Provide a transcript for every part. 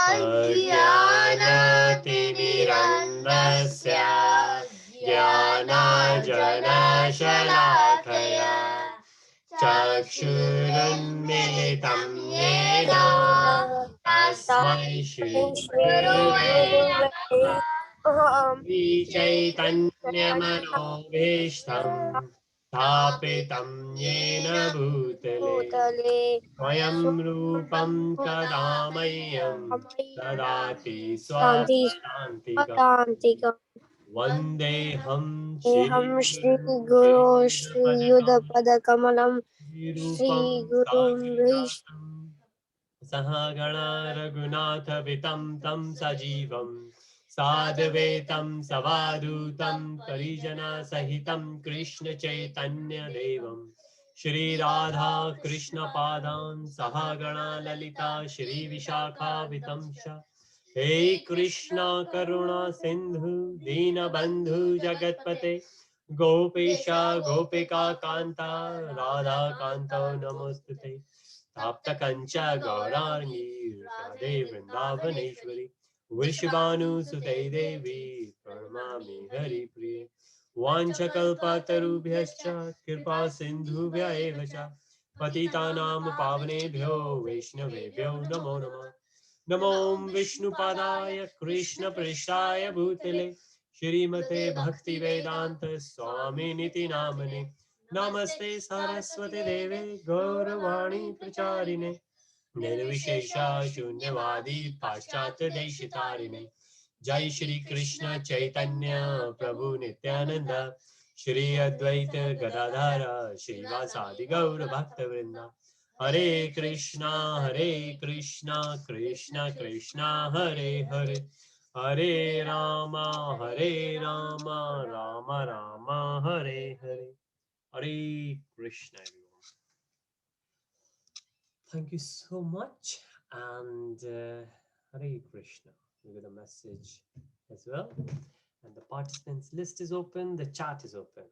अज्ञानतिमिरन्धस्य ज्ञानाञ्जनशलाकया चक्षुरुन्मिलितं येन तस्मै श्रीगुरुवे श्रीचैतन्यमनोभीष्टं स्थापितं येन भूतले स्वयं रूपं कदा मह्यं ददाति स्वपदान्तिकम् वन्देऽहं श्रीगुरो श्रीयुधपदकमलं श्रीगुरुं साग्रजातं सहगणा रघुनाथवितं तं सजीवं साद्वैतं सवादूतं परिजनसहितं कृष्णचैतन्यदेवं श्रीराधा कृष्णपादान् सहगणा ललिता श्रीविशाखावितं च हे कृष्णा करुणा सिंधु दीनबंधु जगतपते गोपेशा गोपिका कांता राधा कांतो नमोस्तुते ताप्त कंचा गौरांगी राधे वृंदावनेश्वरी वृषभानुसुते देवी प्रणमामि हरिप्रिये वाञ्छकल्पतरुभ्यश्च कृपा सिन्धुभ्य एव च पतितानां पावनेभ्यो वैष्णवेभ्यो नमो नमः नमो विष्णुपादाय कृष्णपृष्ठाय भूतले श्रीमते भक्तिवेदांत स्वामिनिति नामने नमस्ते सरस्वती देवे गौरवाणी प्रचारिणे निर्विशेषा शून्यवादी पाश्चात्य देशितारिणे जय श्री कृष्ण चैतन्य प्रभु नित्यानंद श्री अद्वैत गदाधर श्रीवासादि गौर भक्तवृंद हरे Krishna Krishna Krishna Hare Hare Hare Ram Ram Ram Hare Hare Hare Krishna everyone. Thank you so much and Hare Krishna. We got a message as well and the participants list is open, the chat is open.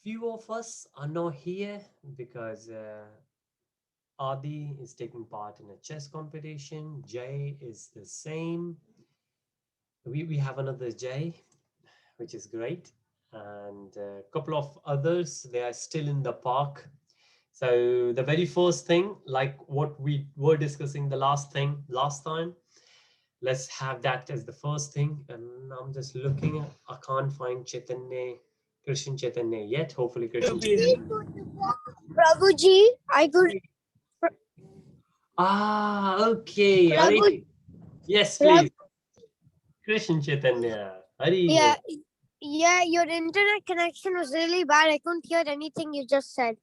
Few of us are not here because Adi is taking part in a chess competition. Jay is the same. We have another Jay, which is great. And a couple of others, they are still in the park. So the very first thing, like what we were discussing the last time, let's have that as the first thing. And I'm just looking, I can't find Krishna Chaitanya yet. Hopefully Krishna Chaitanya. Prabhuji, I could. Okay. Prabhu, Yes, Prabhu, please. Krishna Chaitanya. Hari. yeah, your internet connection was really bad. I couldn't hear anything you just said.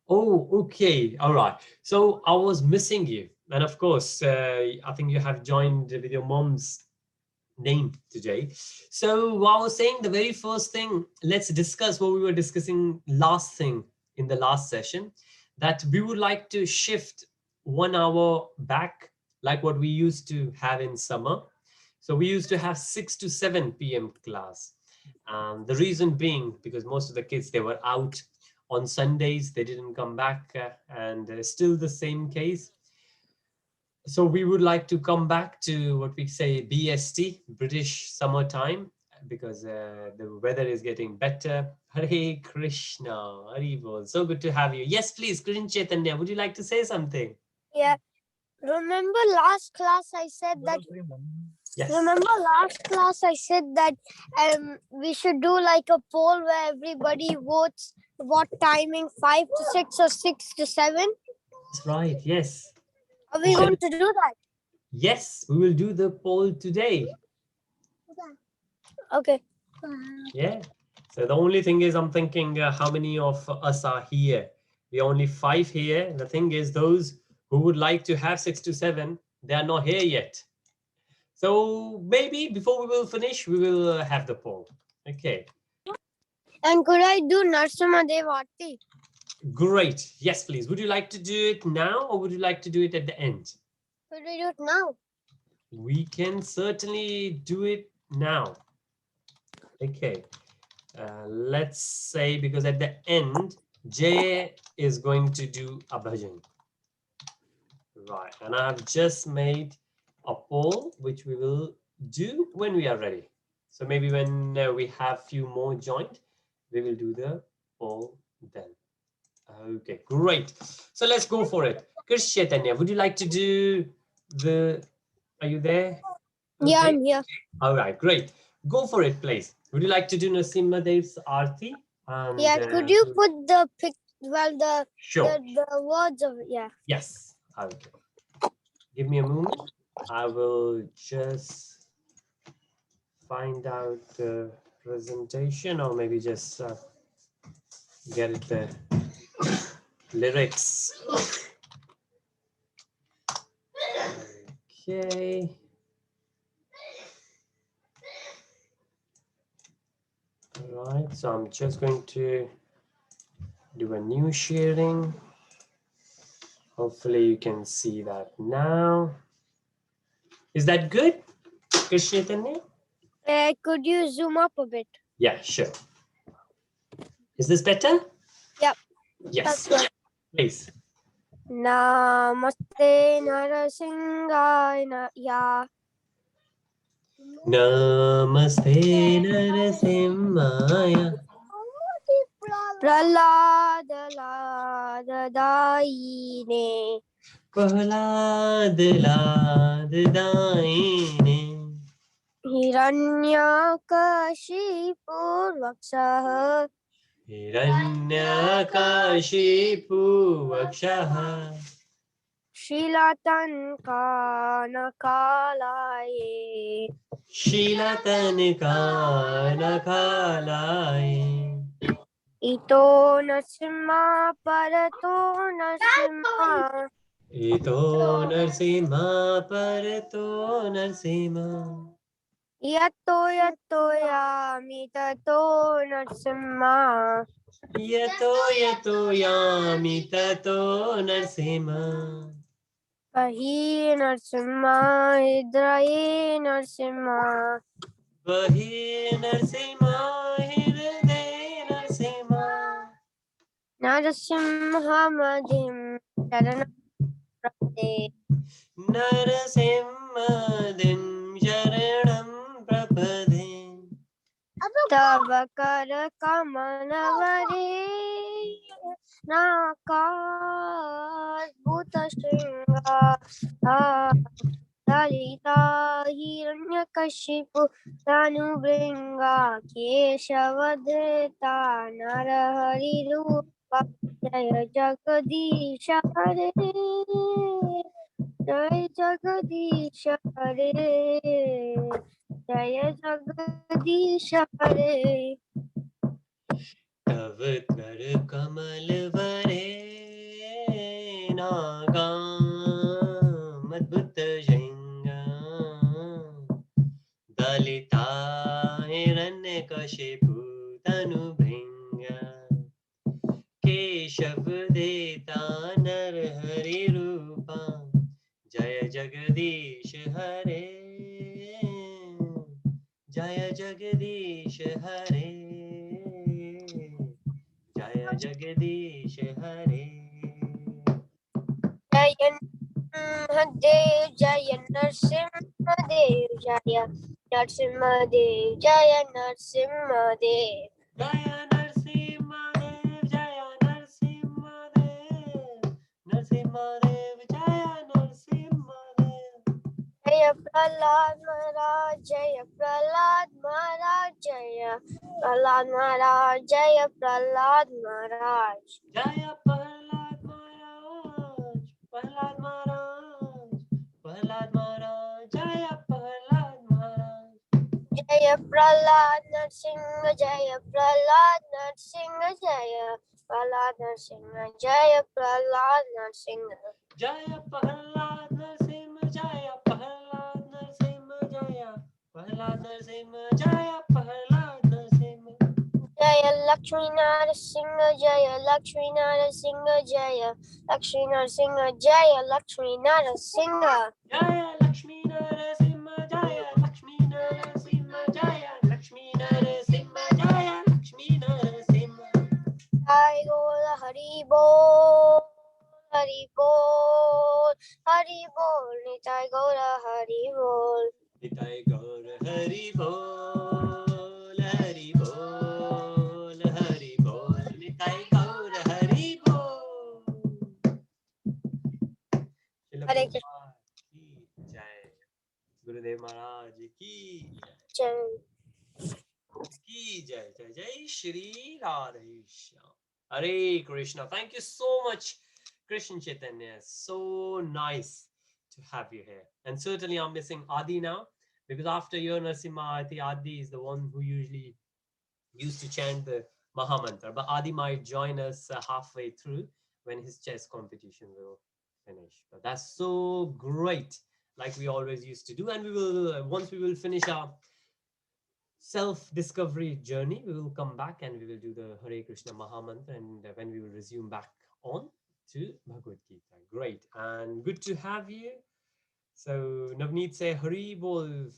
Oh, okay. All right. So I was missing you. And of course, I think you have joined with your mom's name today. So I was saying the very first thing, let's discuss what we were discussing last thing in the last session, that we would like to shift 1 hour back, like what we used to have in summer. So we used to have 6 to 7 p.m. class. The reason being because most of the kids, they were out on Sundays, they didn't come back, and still the same case. So we would like to come back to what we say BST, British Summertime, because the weather is getting better. Hare Krishna, Hari Bol. So good to have you. Yes, please, Krishna Chaitanya, would you like to say something? Yeah. Remember last class I said that. Yes. Remember last class I said that we should do like a poll where everybody votes what timing, 5 to 6 or 6 to 7. That's right. Yes. Are we going to do that? Yes, we will do the poll today. Okay. Yeah. So the only thing is, I'm thinking how many of us are here? We're only 5 here. The thing is, those who would like to have 6 to 7, they are not here yet. So maybe before we will finish, we will have the poll. Okay. And could I do Narsimha Devati? Great. Yes, please. Would you like to do it now or would you like to do it at the end? Could we do it now? We can certainly do it now. Okay. Let's say, because at the end, Jay is going to do a bhajan. Right. And I have just made a poll which we will do when we are ready. So maybe when we have few more joined, we will do the poll then. Okay, great. So let's go for it. Krish Chaitanya, would you like to do the, are you there? Yeah, Okay. I'm here. All right, great. Go for it, please. Would you like to do Narasimha Dev's Aarti? And, Yeah, could you put the sure. the words of it? Yeah. Yes. Okay. Give me a moment. I will just find out the presentation, or maybe just get it the lyrics. Okay. All right. So I'm just going to do a new sharing. Hopefully you can see that now. Is that good, Krish Chaitanya? Could you zoom up a bit? Yeah, sure. Is this better? Yep. Yes. That's good. Please. Namaste Narasingha ya. Namaste Narasimhaya. Prahlad Daine. Prahlad Daine. Hiranyakashipu Vaksha. Hiranyakashipu Vakshaha. Shilatankanakalaye. Shilatankanakalaye. Ito Nasimha Parato Nasimha. Ito Narasimha Parato Narasimha. Yato Yami Tato Nasimha. Yato Yami Tato Narasimha. Pahi Nasimha Hidraye Nasimha. Vahi Narasimha Hirde Narasimha. Narasimha Madhim Charana Prade. Narasimha Dim Sharanam Prapade. Tavakar Kamanavare Nakar Bhuta Shringa Dalita Hiranyakashipu Tanubringa Keshavadeta Narahari Rupa Jaya Jagadisha Hare Jai Jagadisha Hare Jaya Jagadisha Hare. Tav kar kamal vare nagam adbhut shinga dalita hiranyakashipu tanubringa keshav deta narhari rupa jaya jagadish hare jaya jagadish hare jaya jagadish hare. Jaya Nrsimhadev Jaya Nrsimhadev Jaya Nrsimhadev Jaya Nrsimhadev. Jaya Narasimhadev, Jaya Narasimhadev, Narasimhadev, Jaya Narasimhadev. Jaya Prahlad Maharaj Jaya Prahlad Maharaj Jaya Prahlad Maharaj Jaya Prahlad Maharaj. Jaya Prahlad Maharaj, Prahlad Maharaj, Prahlad Maharaj, Jaya Prahlad Maharaj. Jaya Prahlad Narsingha Jaya Prahlad Narsingha Jaya Prahlad Narsingha Jaya Prahlad Narsingha. Jaya Prahlad Narasimha, Jaya Prahlad Narasimha, Jaya Prahlad Narasimha, Jaya Prahlad Narasimha. Jaya Lakshmi Narasimha Jaya Lakshmi Narasimha Jaya Lakshmi Narasimha Jaya Lakshmi Narasimha. Jaya Lakshmi Narasimha, Jaya Lakshmi Narasimha, Jaya Lakshmi Narasimha, Jaya Lakshmi Narasimha. Jai Gola Hari Bol Hari Bol, Hari Bol, Nitai Gaura Hari Bol. Nitai Gaura Hari Bol, Hari Bol, Hari Bol, Nitai Gaura Hari Bol. Hare Krishna. की जय, गुरुदेव महाराज की Jai. जय, जय जय Shri Radhesham. Hare Krishna. Thank you so much, Krishna Chaitanya. So nice to have you here. And certainly I'm missing Adi now, because after your Narasimha, I think Adi is the one who usually used to chant the Mahamantra. But Adi might join us halfway through when his chess competition will finish. But that's so great, like we always used to do. And we will, once we will finish our self-discovery journey, we will come back and we will do the Hare Krishna Mahamantra, and when we will resume back on to Bhagavad Gita. Great and good to have you. So Navneet say Hari Bol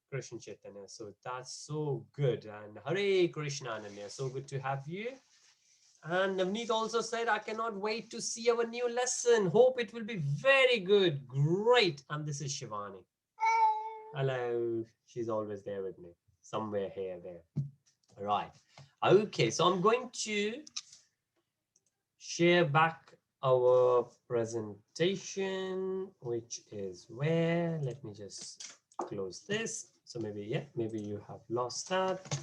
Krishna Chaitanya. So that's so good. And Hare Krishna Ananya. So good to have you. And Navneet also said, I cannot wait to see our new lesson. Hope it will be very good. Great. And this is Shivani. Hello. She's always there with me. Somewhere here, there. Right. Okay. So I'm going to share back our presentation, which is where, let me just close this. So maybe, yeah, maybe you have lost that.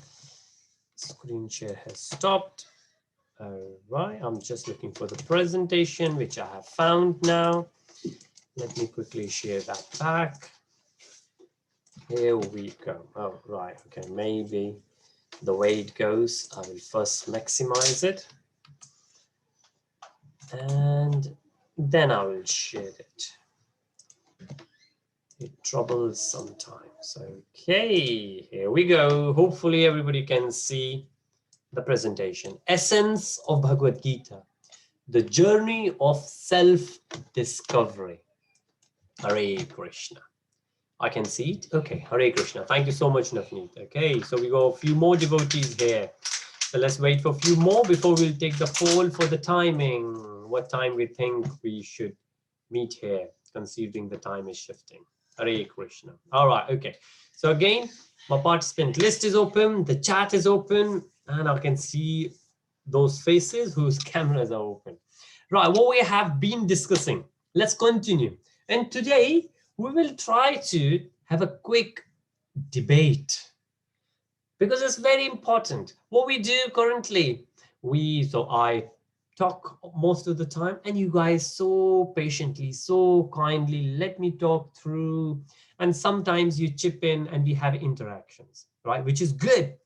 Screen share has stopped. All right, I'm just looking for the presentation, which I have found now. Let me quickly share that back. Here we go. Oh, right. Okay, maybe the way it goes, I will first maximize it, and then I will share it. It troubles sometimes. Okay, here we go. Hopefully everybody can see the presentation. Essence of Bhagavad Gita, the journey of self-discovery. Hare Krishna. I can see it. Okay, Hare Krishna. Thank you so much, Navneet. Okay, so we got a few more devotees here. So let's wait for a few more before we'll take the poll for the timing. What time we think we should meet here, considering the time is shifting. Hare Krishna. All right, okay. So again, my participant list is open, the chat is open, and I can see those faces whose cameras are open. Right, what we have been discussing. Let's continue. And today, we will try to have a quick debate, because it's very important. What we do currently, I talk most of the time, and you guys so patiently, so kindly let me talk through, and sometimes you chip in and we have interactions, right, which is good.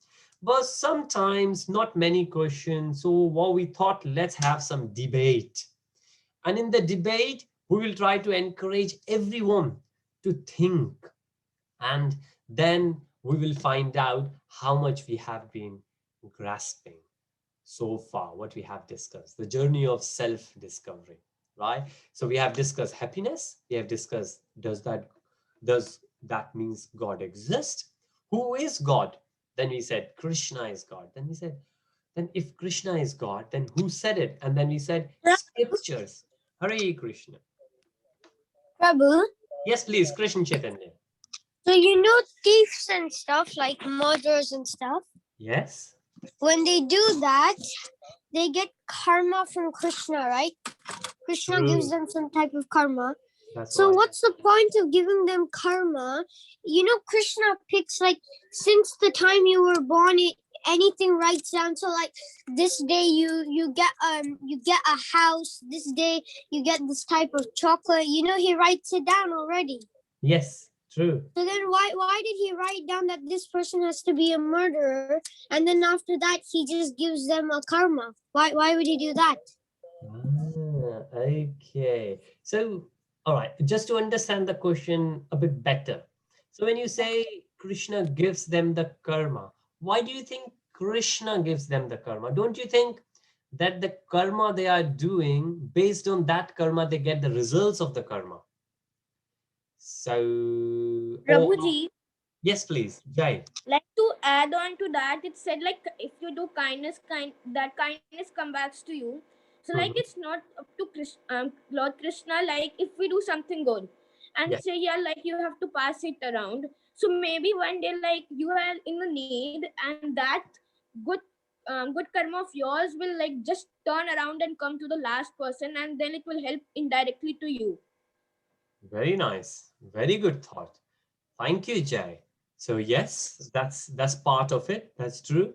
But sometimes not many questions. So what we thought, let's have some debate. And in the debate, we will try to encourage everyone to think, and then we will find out how much we have been grasping so far, what we have discussed, the journey of self-discovery, right? So we have discussed happiness. We have discussed, does that means God exists? Who is God? Then we said Krishna is God. Then we said, then if Krishna is God, then who said it? And then we said scriptures. Hare Krishna. Prabhu, Yes, please, Krishna Chaitanya. so you know thieves and stuff, like murderers and stuff, Yes. when they do that, they get karma from Krishna, right? Krishna True. gives them some type of karma. That's So right. what's the point of giving them karma? You know, Krishna picks, like, since the time you were born, anything writes down. So like this day you get a house. This day you get this type of chocolate. You know, he writes it down already. Yes, true. So then why did he write down that this person has to be a murderer, and then after that he just gives them a karma? Why would he do that? Okay. So, all right, just to understand the question a bit better. So when you say Krishna gives them the karma, why do you think Krishna gives them the karma? Don't you think that the karma they are doing, based on that karma, they get the results of the karma? So, Prabhuji, yes, please, Jai. like to add on to that, it said like if you do kindness, that kindness comes back to you. So like it's not up to Lord Krishna. Like if we do something good, and Yes. say yeah, like you have to pass it around. So maybe one day like you are in a need, and that good good karma of yours will like just turn around and come to the last person, and then it will help indirectly to you. Very nice. Very good thought. Thank you, Jay. So yes, that's part of it. That's true.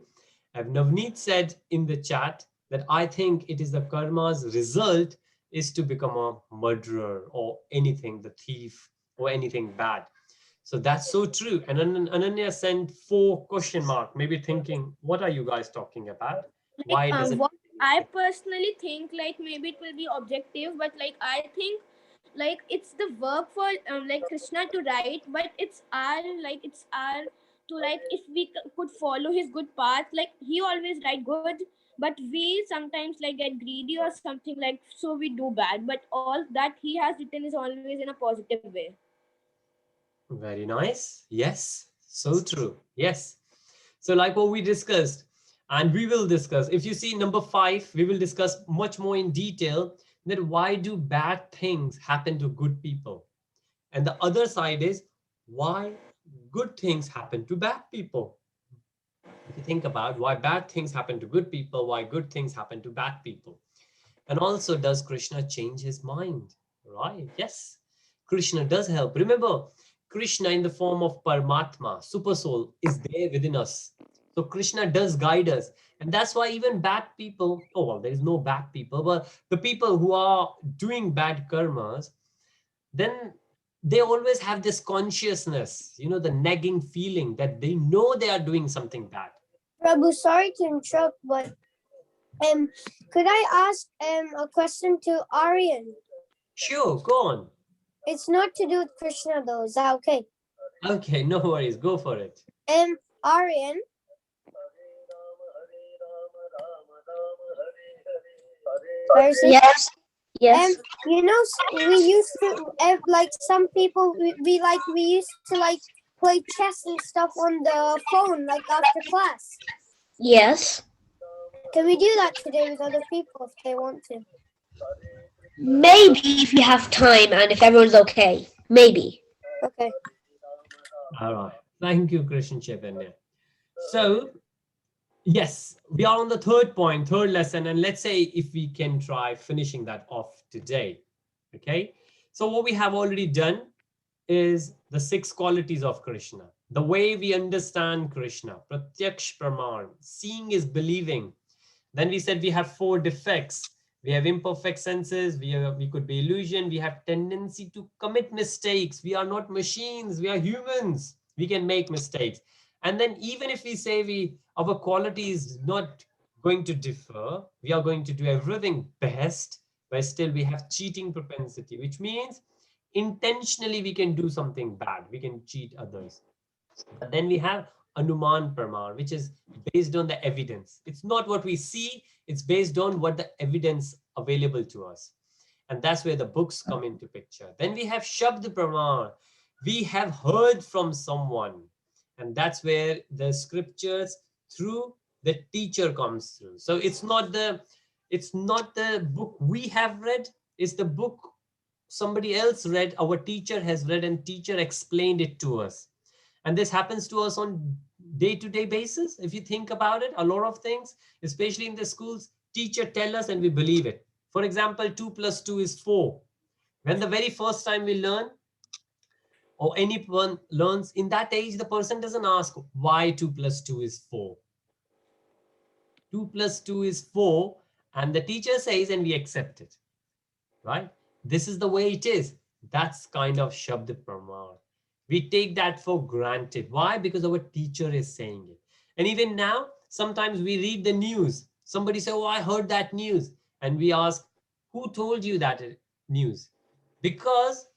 Navneet said in the chat that I think it is the karma's result is to become a murderer or anything, the thief or anything bad. So that's so true. And Ananya sent 4 question mark, maybe thinking, what are you guys talking about? Like Why does it? what I personally think, like maybe it will be objective, but like I think like it's the work for like Krishna to write, but it's our to like if we could follow his good path, like he always write good, but we sometimes like get greedy or something, like so we do bad, but all that he has written is always in a positive way. Very nice. Yes, so true. Yes. So, like what we discussed, and we will discuss, if you see number 5, we will discuss much more in detail that why do bad things happen to good people? And the other side is why good things happen to bad people. If you think about why bad things happen to good people, why good things happen to bad people. And also, does Krishna change his mind? Right? Yes. Krishna does help. Remember, Krishna in the form of Paramatma, super soul, is there within us. So Krishna does guide us. And that's why even bad people, oh, well, there is no bad people, but the people who are doing bad karmas, then they always have this consciousness, the nagging feeling that they know they are doing something bad. Prabhu, sorry to interrupt, but um, could I ask a question to Aryan? Sure, go on. It's not to do with Krishna though. Is that okay? Okay, no worries. Go for it. Aryan. Yes. Yes. You know, we used to like some people. We used to like play chess and stuff on the phone, like after class. Yes. Can we do that today with other people if they want to? Maybe if you have time and if everyone's okay. Maybe. Okay. All right. Thank you, Christian Chaitanya. So, yes, we are on the third point, third lesson, and let's say if we can try finishing that off today. Okay. So, what we have already done is the 6 qualities of Krishna. The way we understand Krishna, Pratyaksh Praman, seeing is believing. Then we said we have 4 defects. We have imperfect senses, we could be illusion, we have tendency to commit mistakes. We are not machines, we are humans. We can make mistakes. And then even if we say our quality is not going to differ, we are going to do everything best, but still we have cheating propensity, which means intentionally we can do something bad. We can cheat others. But then we have Anuman Pramar, which is based on the evidence. It's not what we see, it's based on what the evidence available to us. And that's where the books come into picture. Then we have Shabd Pramar. We have heard from someone. And that's where the scriptures through the teacher comes through. So it's not the book we have read, it's the book somebody else read, our teacher has read, and teacher explained it to us. And this happens to us on day-to-day basis. If you think about it, a lot of things, especially in the schools, teacher tell us and we believe it. For example, 2 plus 2 is 4. When the very first time we learn, or anyone learns, in that age, the person doesn't ask why 2 plus 2 is 4. 2 plus 2 is 4, and the teacher says, and we accept it, right? This is the way it is. That's kind of Shabd Pramar. We take that for granted. Why? Because our teacher is saying it. And even now, sometimes we read the news. Somebody say, oh, I heard that news. And we ask, who told you that news? Because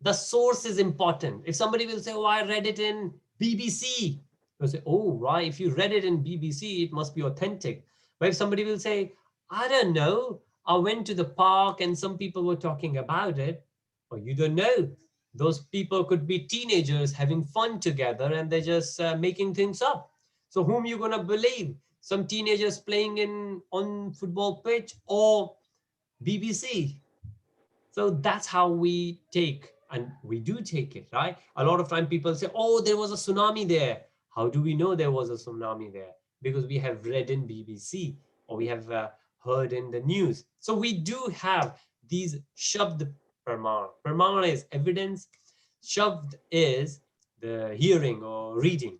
the source is important. If somebody will say, oh, I read it in BBC, you'll say, oh, right, if you read it in BBC, it must be authentic. But if somebody will say, I don't know, I went to the park and some people were talking about it, or you don't know. Those people could be teenagers having fun together and they're just making things up. So whom you going to believe? Some teenagers playing on football pitch, or BBC. So that's how we take, and we do take it, right? A lot of time people say, oh, there was a tsunami there. How do we know there was a tsunami there? Because we have read in BBC, or we have heard in the news. So we do have these shabd praman. Praman is evidence. Shabd is the hearing or reading.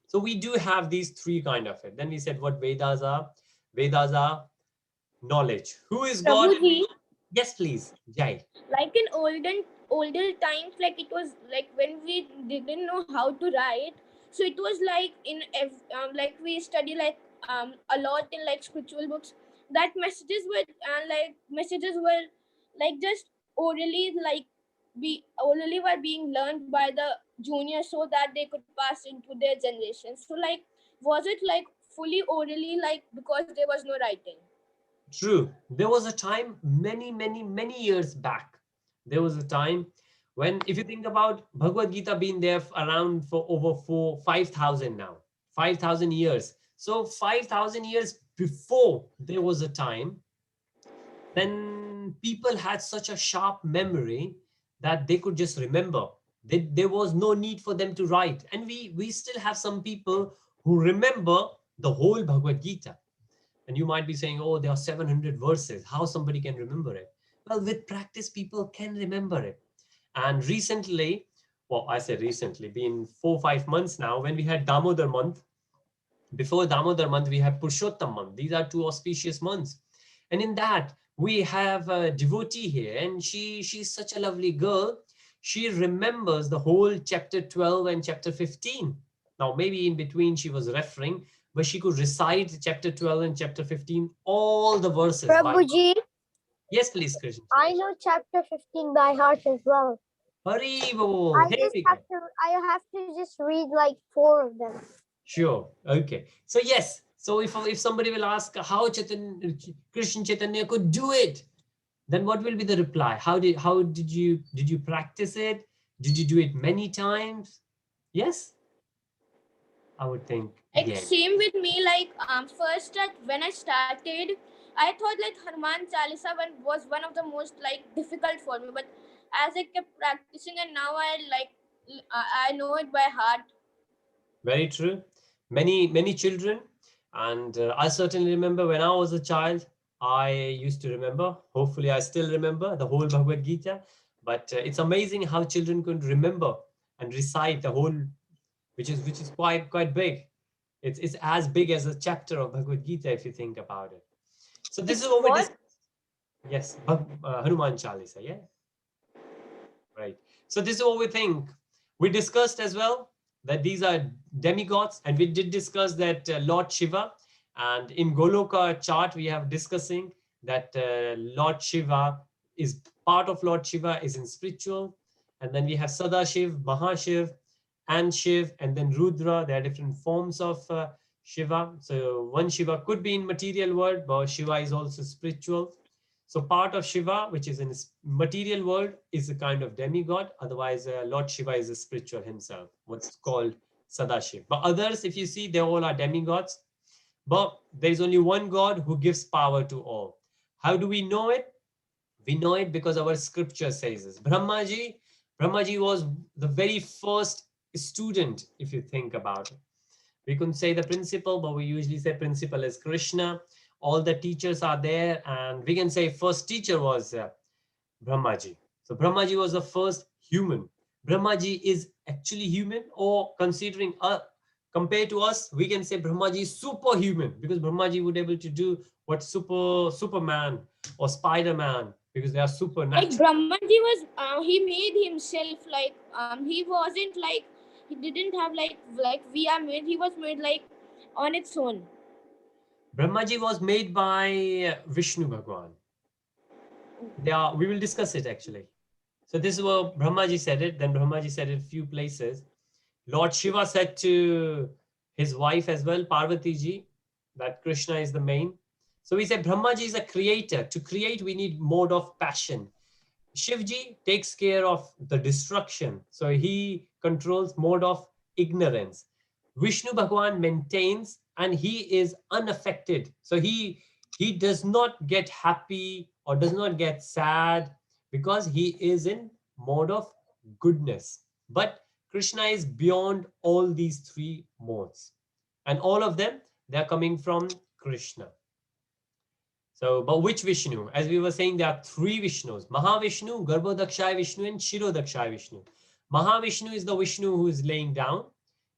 So we do have these three kind of it. Then we said what Vedas are. Vedas are knowledge. Who is God? Prabhuji, Yes, please. Jai. like in older times, like it was like when we didn't know how to write, so it was like like we study like a lot in like spiritual books, that messages were like just orally, like be orally were being learned by the juniors so that they could pass into their generation. So like, was it like fully orally, like because there was no writing? True. There was a time many years back. There was a time when, if you think about Bhagavad Gita being there around for over 5,000 now, 5,000 years. So 5,000 years before, there was a time when people had such a sharp memory that they could just remember. There was no need for them to write. And we still have some people who remember the whole Bhagavad Gita. And you might be saying, oh, there are 700 verses. How somebody can remember it? Well, with practice, people can remember it. And recently, well, I say recently, been 4-5 months now, when we had Damodar month, before Damodar month, we have Purushottam month. These are 2 auspicious months. And in that, we have a devotee here, and she's such a lovely girl. She remembers the whole chapter 12 and chapter 15. Now, maybe in between she was referring, but she could recite chapter 12 and chapter 15, all the verses. Prabhuji, Yes, please, Krishna. I know chapter 15 by heart as well. Hari Bol. I have to just read like 4 of them. Sure. Okay. So yes. So if somebody will ask how Krishna Chaitanya could do it, then what will be the reply? How did you practice it? Did you do it many times? Yes, I would think. Like Yes. same with me. Like first when I started, I thought like Hanuman Chalisa was one of the most like difficult for me. But as I kept practicing, and now I know it by heart. Very true. Many children, and I certainly remember when I was a child, I used to remember. Hopefully, I still remember the whole Bhagavad Gita. But it's amazing how children could remember and recite the whole, which is quite big. It's as big as a chapter of Bhagavad Gita if you think about it. So this is what we discussed. Yes, Hanuman Chalisa. Yeah, right. So this is what we think. We discussed as well that these are demigods, and we did discuss that Lord Shiva, and in Goloka chart we have discussing that Lord Shiva is part of Lord Shiva is in spiritual, and then we have Sadashiv, Mahashiv, and Shiv, and then Rudra. There are different forms of Shiva. So one Shiva could be in material world, but Shiva is also spiritual. So part of Shiva, which is in material world, is a kind of demigod. Otherwise, Lord Shiva is a spiritual himself, what's called Sadashiv. But others, if you see, they all are demigods. But there is only one God who gives power to all. How do we know it? We know it because our scripture says this. Brahmaji was the very first student, if you think about it. We couldn't say the principal, but we usually say principal is Krishna. All the teachers are there, and we can say first teacher was Brahmaji. So Brahmaji was the first human. Brahmaji is actually human, or considering compared to us, we can say Brahmaji is superhuman, because Brahmaji would be able to do what Superman or Spider-Man, because they are supernatural. Like Brahmaji was, he made himself like he wasn't like, he didn't have like we are made. He was made like on its own. Brahmaji was made by Vishnu Bhagwan. We will discuss it actually. So this is what Brahmaji said it. Then Brahmaji said it a few places. Lord Shiva said to his wife as well, Parvati ji, that Krishna is the main. So we said Brahmaji is a creator. To create, we need mode of passion. Shivji takes care of the destruction. So he controls mode of ignorance. Vishnu Bhagwan maintains, and he is unaffected. So he He does not get happy or does not get sad because he is in mode of goodness. But Krishna is beyond all these three modes. And all of them, they're coming from Krishna. So, but which Vishnu? As we were saying, there are three Vishnus: Mahavishnu, Garbhodakshaya Vishnu, and Shirodakshaya Vishnu. Mahavishnu is the Vishnu who is laying down,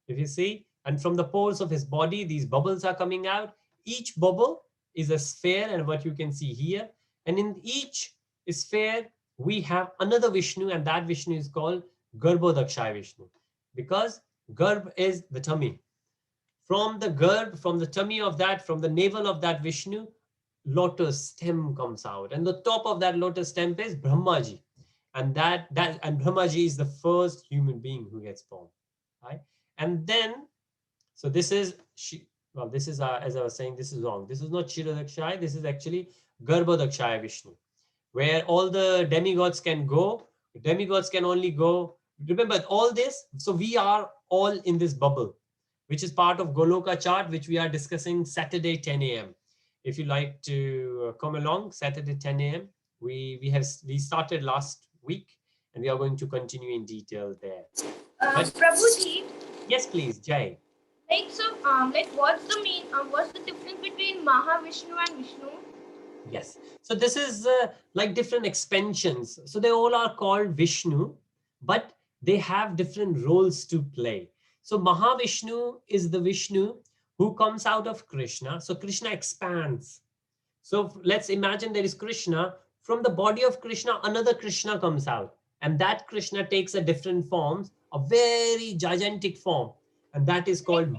if you see, and from the pores of his body, these bubbles are coming out. Each bubble is a sphere, and what you can see here. And in each sphere, we have another Vishnu, and that Vishnu is called Garbhodakshaya Vishnu, because Garbh is the tummy. From the Garbh, from the tummy of that, from the navel of that Vishnu, lotus stem comes out, and the top of that lotus stem is Brahmaji, and and Brahmaji is the first human being who gets born, right? And then, so this is this is as I was saying, this is wrong. This is not Shirodakshaya. This is actually Garbhodakshaya Vishnu, where all the demigods can go. Demigods can only go. Remember all this. So we are all in this bubble, which is part of Goloka chart, which we are discussing Saturday 10 a.m. If you like to come along, Saturday 10 a.m. We started last week, and we are going to continue in detail there. Prabhuji. Yes, please, Jai. Like so, what's the difference between Mahavishnu and Vishnu? Yes. So this is like different expansions. So they all are called Vishnu, but they have different roles to play. So Mahavishnu is the Vishnu who comes out of Krishna. So Krishna expands. So let's imagine there is Krishna. From the body of Krishna, another Krishna comes out. And that Krishna takes a different form, a very gigantic form. And that is called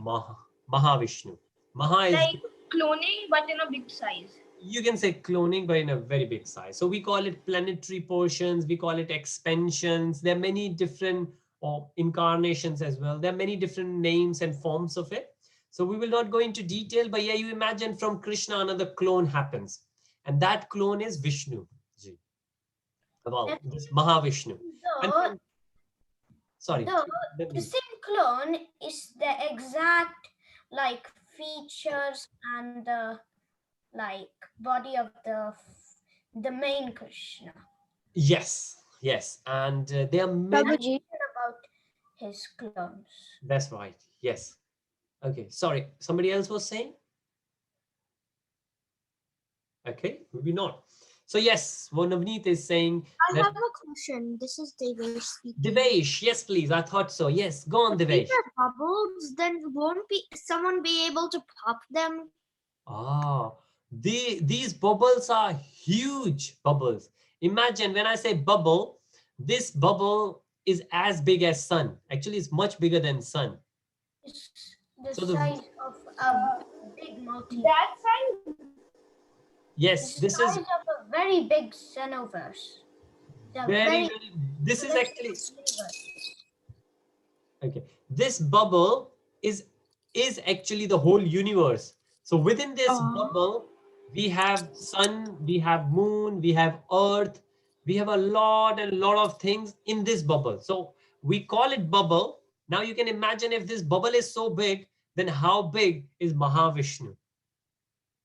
Mahavishnu. Maha is like cloning, but in a big size. You can say cloning, but in a very big size. So we call it planetary portions. We call it expansions. There are many different incarnations as well. There are many different names and forms of it. So we will not go into detail, but yeah, you imagine from Krishna, another clone happens. And that clone is Vishnu. Wow, this Mahavishnu. Sorry. The same clone is the exact like features and the like body of the main Krishna. Yes, yes. And there are many about his clones. That's right. Yes. Okay. Sorry. Somebody else was saying? Okay. Maybe not. So yes, Navneet is saying. I have a question. This is Devesh speaking. Devesh, yes, please. I thought so. Yes. Go on, Devesh. If these are bubbles, then won't someone be able to pop them? These bubbles are huge bubbles. Imagine when I say bubble, this bubble is as big as sun. Actually, it's much bigger than sun. It's the size of a big multi. That size? Yes, this is of a very big Xenoverse. This is actually okay. This bubble is actually the whole universe. So within this bubble, we have sun, we have moon, we have earth, we have a lot of things in this bubble. So we call it bubble. Now you can imagine if this bubble is so big, then how big is Mahavishnu?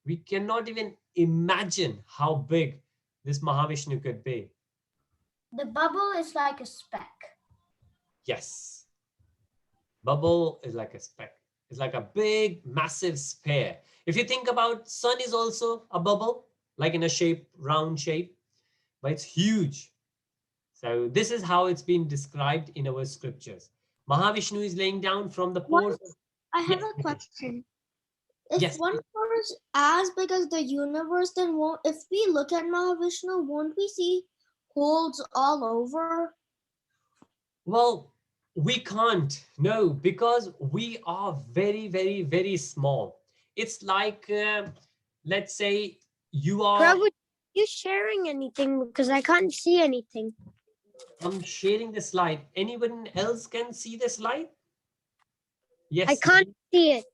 We cannot even imagine how big this Mahavishnu could be. The bubble is like a speck. Yes. Bubble is like a speck. It's like a big, massive sphere. If you think about sun is also a bubble, like in a shape, round shape, but it's huge. So this is how it's been described in our scriptures. Mahavishnu is laying down from the pores. I have a question. If Yes, one pore is as big as the universe, then if we look at Mahavishnu, won't we see holes all over? Well, we can't, no, because we are very, very, very small. It's like, let's say you are... Prabhu, are you sharing anything? Because I can't see anything. I'm sharing the slide. Anyone else can see the slide? Yes. I can't see it.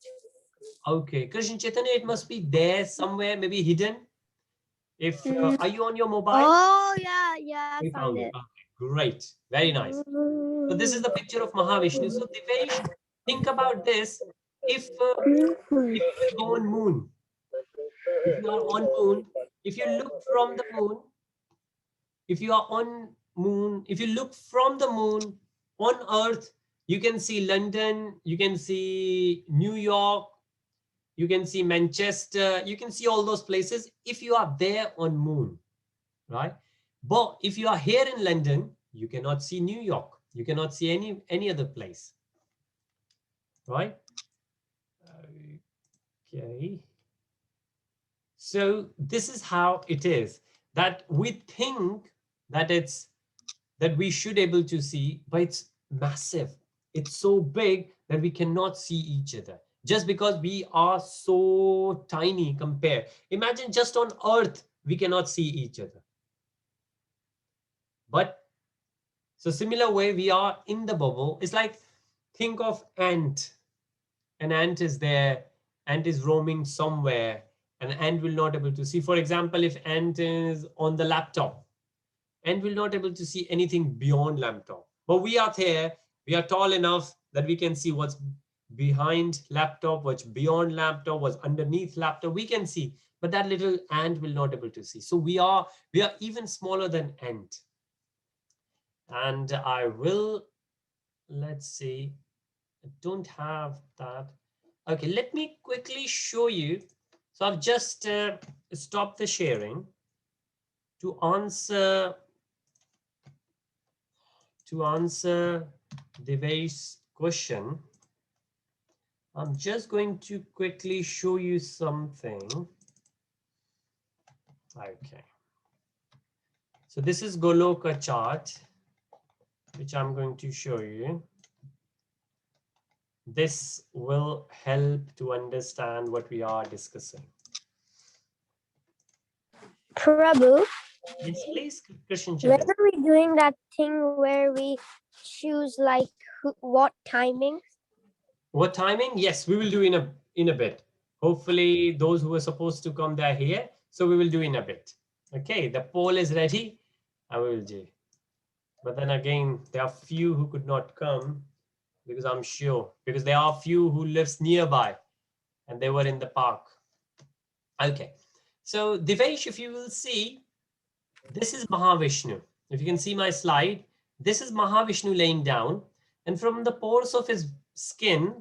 Okay. Krishna Chaitanya, it must be there somewhere, maybe hidden. If Are you on your mobile? Oh, yeah, I found it. Okay, great. Very nice. So this is the picture of Mahavishnu. So Devesh, think about this. If we go on moon, if you are on moon, if you look from the moon, if you are on moon, if you look from the moon on Earth, you can see London, you can see New York, you can see Manchester, you can see all those places if you are there on moon, right? But if you are here in London, you cannot see New York, you cannot see any other place, right? Okay. So this is how it is, that we think that we should able to see, but it's massive. It's so big that we cannot see each other just because we are so tiny compared. Imagine just on Earth, we cannot see each other. But so similar way, we are in the bubble. It's like, think of ant. An ant is there, ant is roaming somewhere, and ant will not able to see. For example, if ant is on the laptop, ant will not able to see anything beyond laptop. But we are there, we are tall enough that we can see what's behind laptop, what's beyond laptop, what's underneath laptop, we can see, but that little ant will not able to see. So we are even smaller than ant. And I will, let's see, I don't have that. Okay, let me quickly show you. So I've just stopped the sharing to answer Devesh's question. I'm just going to quickly show you something. Okay. So this is Goloka chart, which I'm going to show you. This will help to understand what we are discussing. Prabhu, Yes, please, Christian. when are we doing that thing where we choose like what timing? What timing? Yes, we will do in a bit. Hopefully those who are supposed to come, they're here. So we will do in a bit. Okay, the poll is ready and we will do. But then again, there are few who could not come because I'm sure, because there are few who lives nearby and they were in the park. Okay, so Devesh, if you will see, this is Mahavishnu. If you can see my slide, this is Mahavishnu laying down, and from the pores of his skin,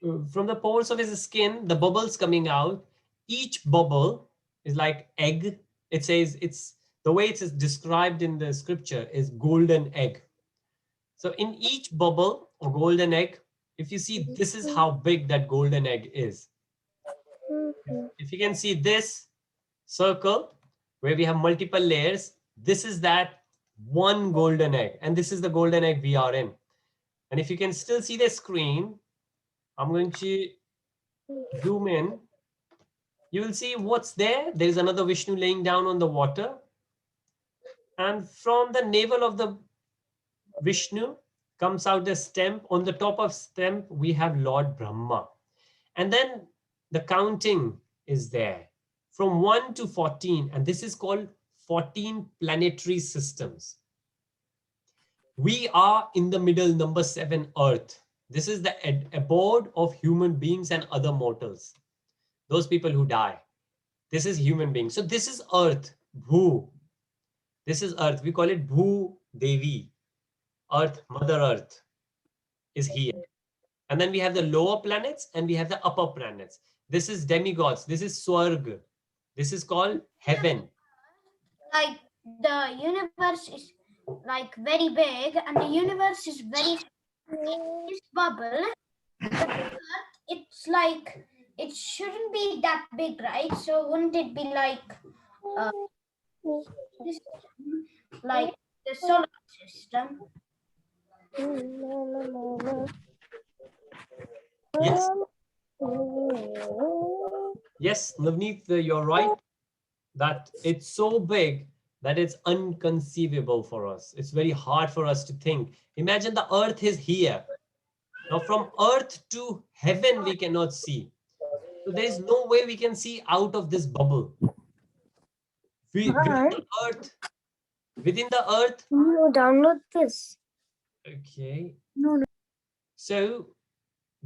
the bubbles coming out. Each bubble is like egg. It says it's the way it is described in the scripture is golden egg. So in each bubble or golden egg, if you see, this is how big that golden egg is. If you can see this circle where we have multiple layers, this is that one golden egg, and this is the golden egg we are in. And if you can still see the screen, I'm going to zoom in. You will see what's there. There is another Vishnu laying down on the water. And from the navel of the Vishnu comes out the stem. On the top of stem, we have Lord Brahma. And then the counting is there from 1 to 14. And this is called 14 planetary systems. We are in the middle, number 7, Earth. This is the abode of human beings and other mortals. Those people who die. This is human beings. So this is Earth, Bhu. This is Earth. We call it Bhu Devi. Earth, Mother Earth is here. And then we have the lower planets and we have the upper planets. This is demigods. This is Swarg. This is called heaven. Like the universe is like very big and the universe is very this bubble. The Earth, it's like it shouldn't be that big, right? So wouldn't it be like this, like the solar system? Yes. Yes, Navneet, you're right. That it's so big that it's inconceivable for us. It's very hard for us to think. Imagine the Earth is here. Now from Earth to heaven, we cannot see. So there is no way we can see out of this bubble. Within the earth. No, download this. Okay. No. So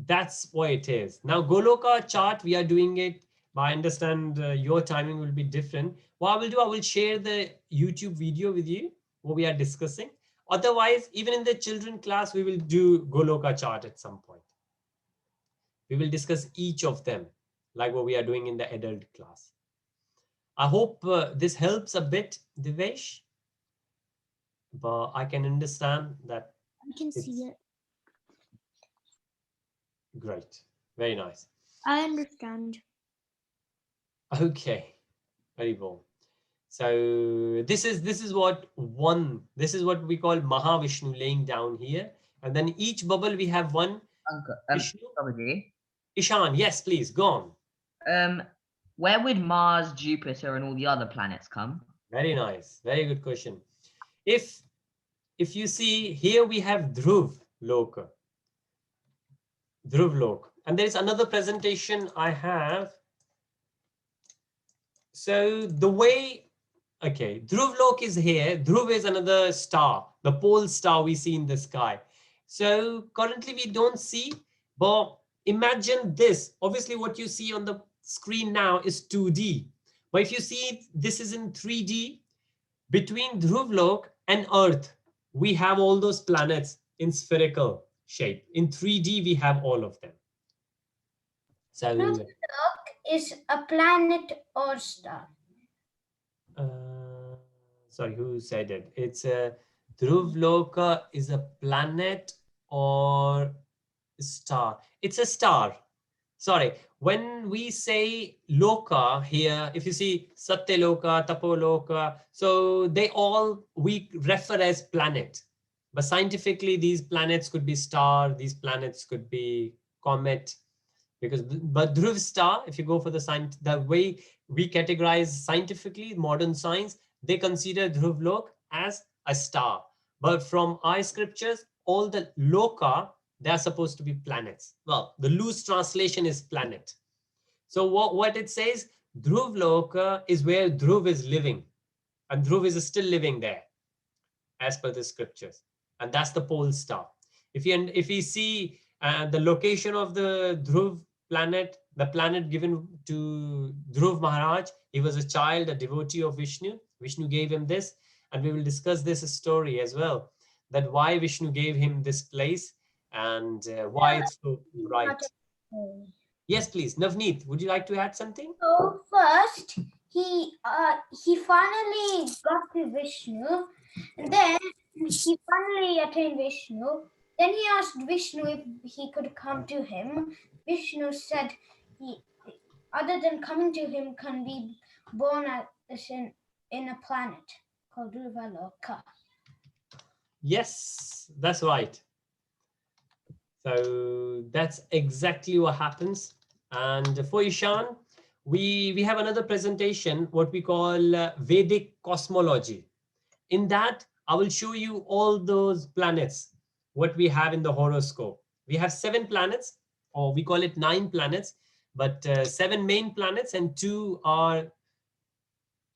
That's what it is. Now, Goloka chart, we are doing it. I understand your timing will be different. What I will do, I will share the YouTube video with you, what we are discussing. Otherwise, even in the children class, we will do Goloka chart at some point. We will discuss each of them, like what we are doing in the adult class. I hope this helps a bit, Divesh. But I can understand that. I can see it. Great. Very nice. I understand. Okay. Very well. So this is what we call Mahavishnu laying down here. And then each bubble we have one Uncle, Vishnu. Babaji, Ishan, yes, please, go on. where would Mars, Jupiter, and all the other planets come? Very nice. Very good question. If you see here, we have Dhruv Loka. Dhruv Lok. And there is another presentation I have. So the way, okay, Dhruv Lok is here. Dhruv is another star, the pole star we see in the sky. So currently we don't see, but imagine this. Obviously what you see on the screen now is 2D. But if you see this is in 3D, between Dhruv Lok and Earth, we have all those planets in spherical shape. In 3D, we have all of them. So Dhruv Lok is a planet or star? Sorry, who said it? It's a Dhruv Loka is a planet or star. It's a star. Sorry, when we say Loka here, if you see Satya Loka, Tapo Loka, so they all we refer as planet. But scientifically, these planets could be star, these planets could be comet, but Dhruv star, if you go for the way we categorize scientifically, modern science, they consider Dhruv Lok as a star. But from our scriptures, all the Loka, they are supposed to be planets. Well, the loose translation is planet. So what it says, Dhruv Loka is where Dhruv is living, and Dhruv is still living there, as per the scriptures. And that's the pole star. If you see the location of the Dhruv planet, the planet given to Dhruv Maharaj, he was a child, a devotee of Vishnu. Vishnu gave him this, and we will discuss this story as well, that why Vishnu gave him this place and why it's so bright. Yes, please. Navneet, would you like to add something? So first, he finally got to Vishnu, and then he finally attained Vishnu. Then he asked Vishnu if he could come to him. Vishnu said he, other than coming to him, can be born in a planet called Dhruva Loka. Yes, that's right. So that's exactly what happens. And for Ishan, we have another presentation, what we call Vedic cosmology. In that, I will show you all those planets, what we have in the horoscope. We have 7 planets, or we call it 9 planets, but 7 main planets and 2 are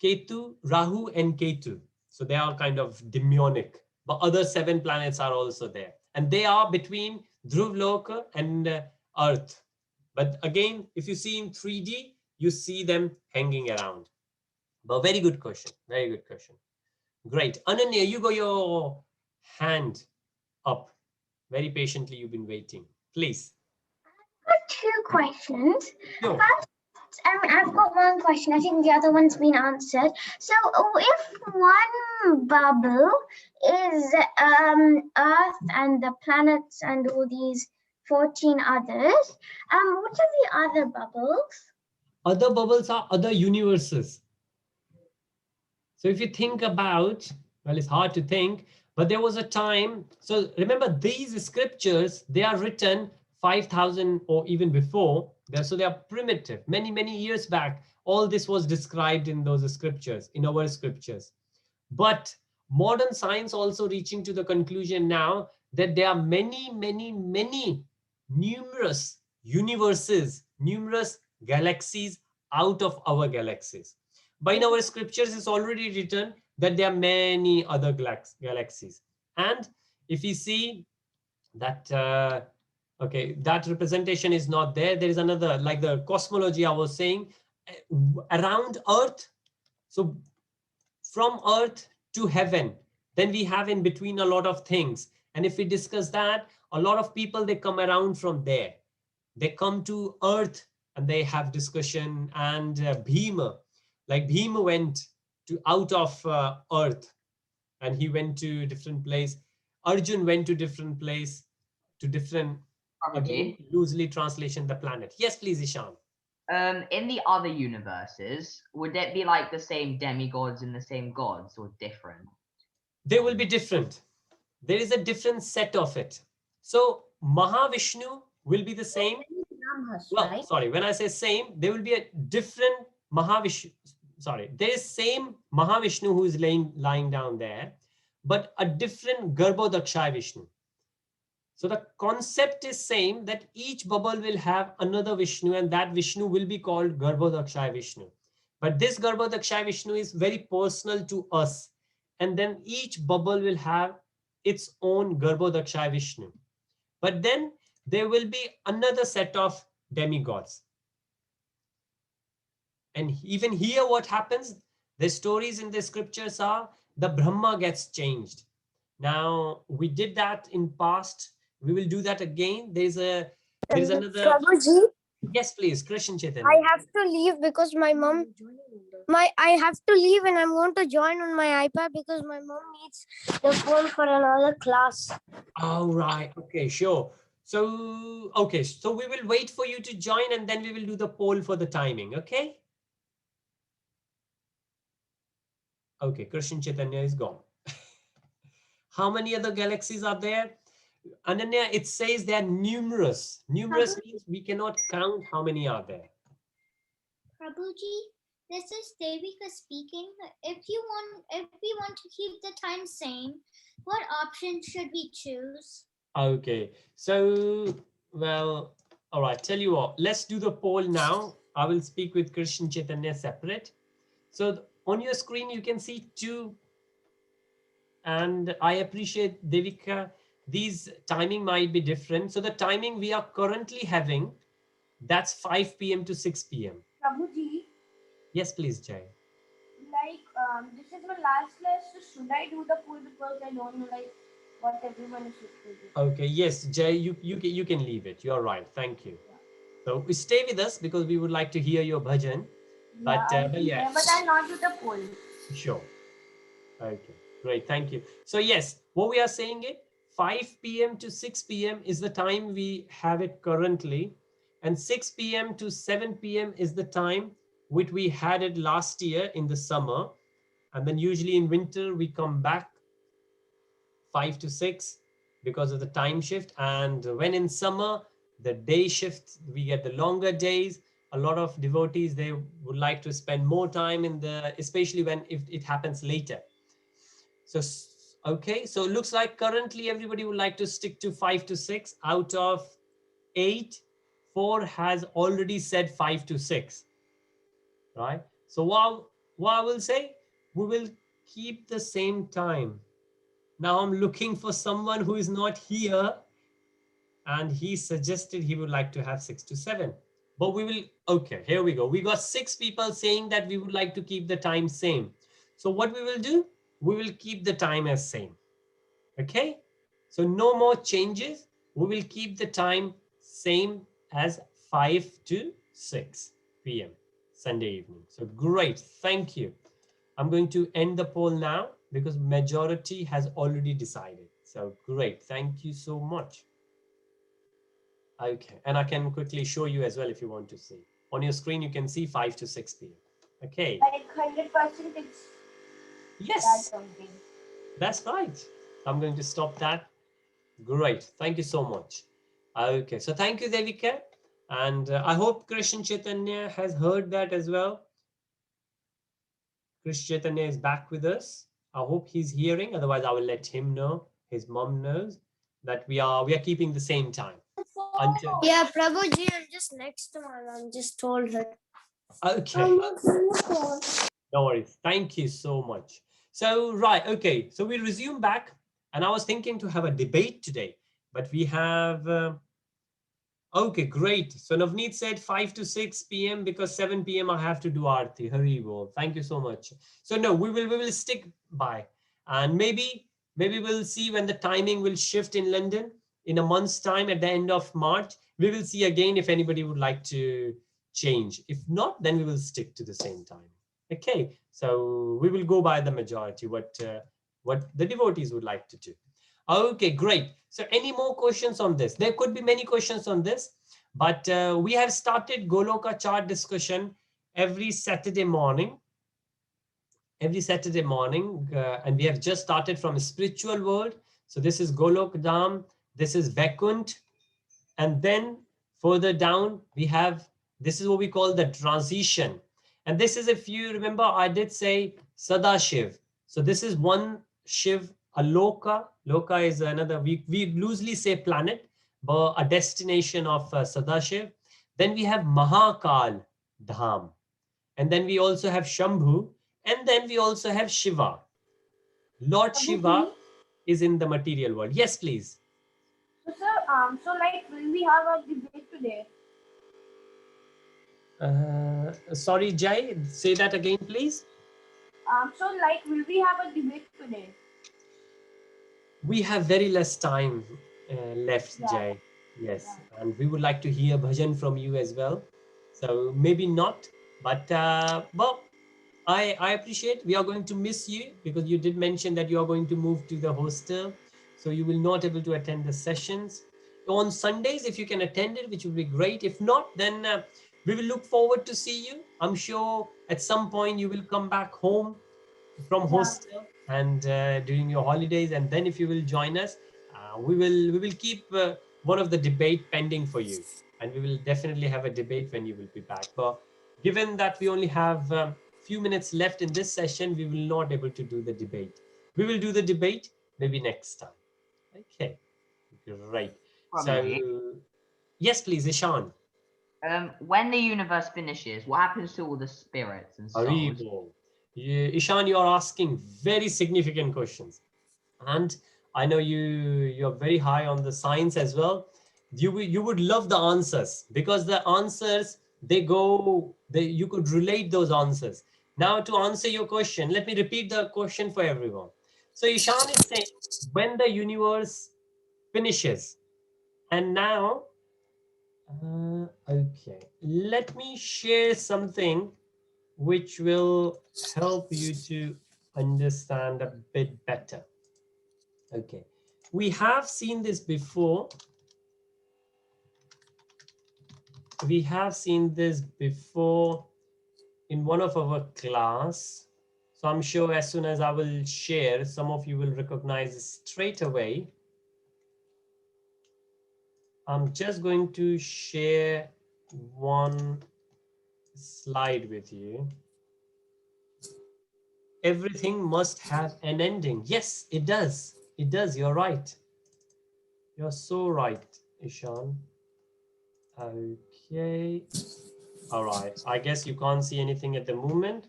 Ketu, Rahu and Ketu. So they are kind of demonic, but other 7 planets are also there. And they are between Dhruv Loka and Earth. But again, if you see in 3D, you see them hanging around. But very good question. Very good question. Great. Ananya, you got your hand up. Very patiently, you've been waiting. Please. I've got 2 questions. Sure. First, I've got one question. I think the other one's been answered. So if one bubble is Earth and the planets and all these 14 others, what are the other bubbles? Other bubbles are other universes. So if you think about, well, it's hard to think, but there was a time. So remember, these scriptures, they are written 5,000 or even before. So they are primitive. Many, many years back, all this was described in those scriptures, in our scriptures. But modern science also reaching to the conclusion now that there are many, many, many numerous universes, numerous galaxies out of our galaxies. But in our scriptures, it's already written that there are many other galaxies. And if you see that Okay, that representation is not there. There is another, like the cosmology I was saying, around Earth. So from Earth to heaven, then we have in between a lot of things. And if we discuss that, a lot of people, they come around from there. They come to Earth and they have discussion. And Bhima, like Bhima went to out of Earth and he went to different place. Arjun went to different place, to different, again, Prabhuji, loosely translation, the planet. Yes, please, Ishan. in the other universes, would it be like the same demigods and the same gods, or different? They will be different. There is a different set of it. So Mahavishnu will be the same. Brahmas, Well, right? sorry, when I say same, there will be a different Mahavishnu. Sorry, there is same Mahavishnu who is lying down there, but a different Garbhodakshaya Vishnu. So the concept is same, that each bubble will have another Vishnu, and that Vishnu will be called Garbhodakshaya Vishnu. But this Garbhodakshaya Vishnu is very personal to us. And then each bubble will have its own Garbhodakshaya Vishnu. But then there will be another set of demigods. And even here, what happens? The stories in the scriptures are the Brahma gets changed. Now, we did that in past. We will do that again. There's another. Prabhuji, Yes, please, Krishna Chaitanya. I have to leave because my mom, I have to leave and I'm going to join on my iPad because my mom needs the phone for another class. All right. Okay, sure. So, okay, so we will wait for you to join and then we will do the poll for the timing. Okay. Okay, Krishna Chaitanya is gone. How many other galaxies are there? Ananya, it says they are numerous. Numerous means we cannot count how many are there. Prabhuji, this is Devika speaking. If we want to keep the time same, what option should we choose? Okay, so, well, all right, tell you what, let's do the poll now. I will speak with Krishna Chaitanya separate. So on your screen, you can see two. And I appreciate, Devika, these timing might be different. So the timing we are currently having, that's 5 p.m. to 6 p.m. Prabhuji, Yes, please, Jay. like this is my last class, so should I do the poll because I don't know like what everyone is supposed to do. Okay, yes, Jay, you can leave it. You're right. Thank you. So stay with us because we would like to hear your bhajan. But yeah, But I'll not do the poll. sure. Okay, great. Thank you. So yes, what we are saying is 5 p.m. to 6 p.m. is the time we have it currently. And 6 p.m. to 7 p.m. is the time which we had it last year in the summer. And then usually in winter, we come back 5 to 6 because of the time shift. And when in summer, the day shift, we get the longer days. A lot of devotees, they would like to spend more time in the, especially when if it happens later. So, okay, so it looks like currently everybody would like to stick to 5 to 6 out of 8. 4 has already said 5 to 6, right? So what I will say, we will keep the same time. Now I'm looking for someone who is not here, and he suggested he would like to have 6 to 7. But we will, okay, here we go. We got 6 people saying that we would like to keep the time same. So what we will do, we will keep the time as same. Okay, so no more changes. We will keep the time same as 5 to 6 p.m. Sunday evening. So great, thank you. I'm going to end the poll now because majority has already decided. So great, thank you so much. Okay, and I can quickly show you as well if you want to see. On your screen, you can see 5 to 6 p.m. Okay. Like 100% it's Yes, that something. that's right. I'm going to stop that. Great, thank you so much. Okay, so thank you, Devika. And I hope Krishna Chaitanya has heard that as well. Krishna Chaitanya is back with us. I hope he's hearing. Otherwise, I will let him know. His mom knows that we are keeping the same time. Until, Yeah, Prabhuji, I'm just next to my mom. Just told her. okay. No worries. Thank you so much. So, right. Okay. So we resume back. And I was thinking to have a debate today, but we have Okay, great. So Navneet said 5 to 6 p.m. because 7 p.m. I have to do Aarti. Hari bol. Thank you so much. So no, we will stick by, and maybe we'll see when the timing will shift in London in a month's time at the end of March. We will see again if anybody would like to change. If not, then we will stick to the same time. Okay, so we will go by the majority, what the devotees would like to do. Okay, great. So any more questions on this? There could be many questions on this, but we have started Goloka chart discussion every Saturday morning. And we have just started from a spiritual world. So this is Golok Dham, this is Vaikunt, and then further down we have, this is what we call the transition. And this is, if you remember, I did say Sadashiv. So this is one Shiv, a Loka. Loka is another, we loosely say planet, but a destination of Sadashiv. Then we have Mahakal Dham. And then we also have Shambhu. And then we also have Shiva. Lord Shiva is in the material world. Yes, please. So, sir, so like, will we have a debate today? Sorry, Jai, say that again, please. So like, will we have a debate today? We have very less time left, Yeah. Jai. Yes, and we would like to hear bhajan from you as well. So maybe not, but well, I appreciate. We are going to miss you because you did mention that you are going to move to the hostel, so you will not able to attend the sessions on Sundays. If you can attend it, which would be great. If not, then we will look forward to see you. I'm sure at some point you will come back home from hostel and during your holidays, and then if you will join us, we will keep one of the debate pending for you, and we will definitely have a debate when you will be back. But given that we only have few minutes left in this session, we will not able to do the debate. We will do the debate maybe next time. Okay, great. So yes, please, Ishan. When the universe finishes, what happens to all the spirits and souls? Haribol. Ishan, you are asking very significant questions, and I know you're very high on the science as well. You would love the answers, because the answers, you could relate those answers. Now, to answer your question, let me repeat the question for everyone. So Ishan is saying, when the universe finishes, and now okay, let me share something which will help you to understand a bit better. Okay, we have seen this before. We have seen this before in one of our class. So I'm sure as soon as I will share, some of you will recognize straight away. I'm just going to share one slide with you. Everything must have an ending. Yes, it does. It does. You're right. You're so right, Ishan. Okay. All right. I guess you can't see anything at the moment.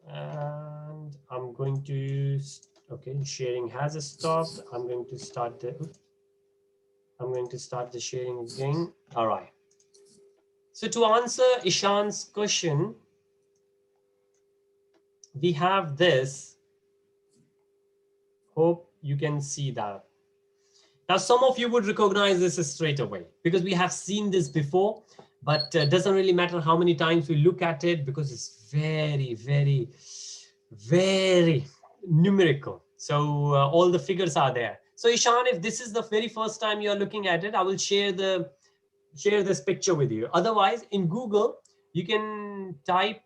And I'm going to, okay, sharing has stopped. I'm going to start the sharing again. All right. So to answer Ishan's question, we have this. Hope you can see that. Now, some of you would recognize this straight away because we have seen this before, but doesn't really matter how many times we look at it because it's very, very, very numerical. So all the figures are there. So Ishan, if this is the very first time you're looking at it, I will share this picture with you. Otherwise, in Google, you can type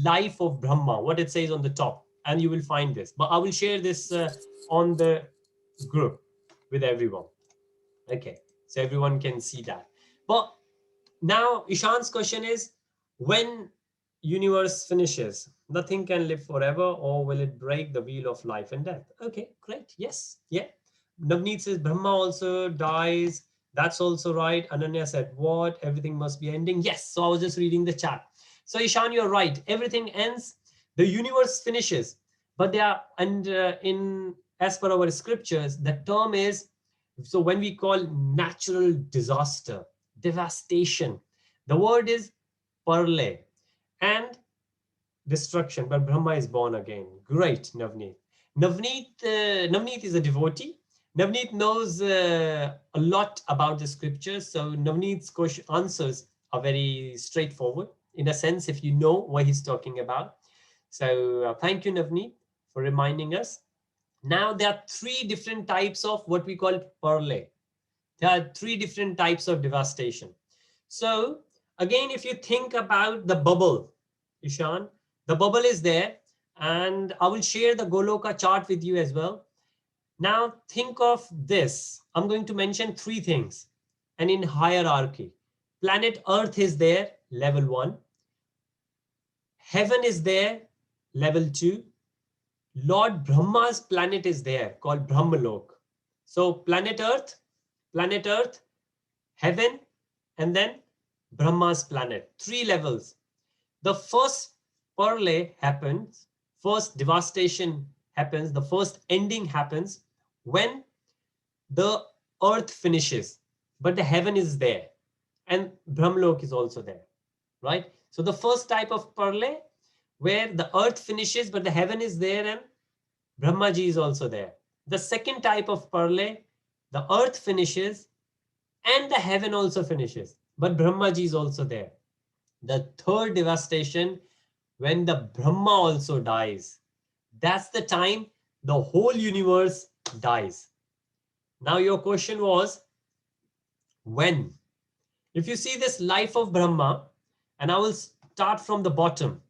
Life of Brahma, what it says on the top, and you will find this. But I will share this on the group with everyone. Okay, so everyone can see that. But now Ishan's question is, when universe finishes, nothing can live forever, or will it break the wheel of life and death? Okay, great. Yes, yeah. Navneet says Brahma also dies. That's also right. Ananya said, what? Everything must be ending. Yes. So I was just reading the chat. So Ishan, you're right. Everything ends. The universe finishes. But they are, and as per our scriptures, the term is, so when we call natural disaster, devastation. The word is parle, and destruction, but Brahma is born again. Great, Navneet. Navneet is a devotee. Navneet knows a lot about the scriptures, so Navneet's answers are very straightforward in a sense if you know what he's talking about. So thank you, Navneet, for reminding us. Now there are three different types of what we call parle. There are three different types of devastation. So again, if you think about the bubble, Ishan, the bubble is there, and I will share the Goloka chart with you as well. Now think of this. I'm going to mention three things, and in hierarchy. Planet Earth is there, level 1. Heaven is there, level 2. Lord Brahma's planet is there, called Brahmalok. So planet Earth, heaven, and then Brahma's planet. 3 levels. The first parle happens, first devastation happens, the first ending happens when the earth finishes, but the heaven is there and Brahmalok is also there, right? So the first type of parle where the earth finishes, but the heaven is there and Brahmaji is also there. The second type of parle, the earth finishes and the heaven also finishes, but Brahmaji is also there. The third devastation, when the Brahma also dies, that's the time the whole universe dies. Now your question was, when? If you see this life of Brahma, and I will start from the bottom.